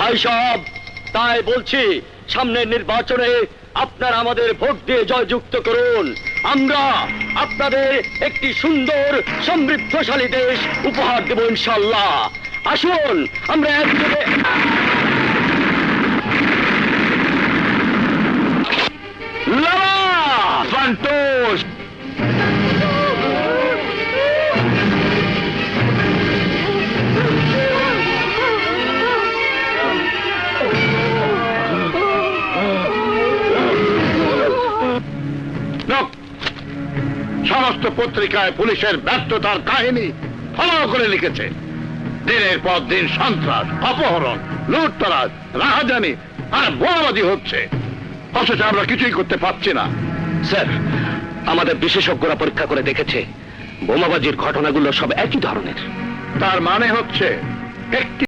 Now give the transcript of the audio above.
ভাই সাহেব, তাই বলছি সামনের নির্বাচনে আপনারা আমাদের ভোট দিয়ে জয়যুক্ত করুন। আমরা আপনাদের একটি সুন্দর সমৃদ্ধশালী দেশ উপহার দেব ইনশাআল্লাহ। আসুন আমরা একযোগে সন্তোষ। সমস্ত পত্রিকায় পুলিশের ব্যর্থতার কাহিনী ফলো করে লিখেছে। দিনের পর দিন সন্ত্রাস, অপহরণ, লুটতরাজ, রাহাজানি আর বোমাবাজি হচ্ছে, অথচ আমরা কিছুই করতে পারছি না। স্যার, আমাদের বিশেষজ্ঞরা পরীক্ষা করে দেখেছে বোমাবাজির ঘটনাগুলো সব একই ধরনের। তার মানে হচ্ছে একটি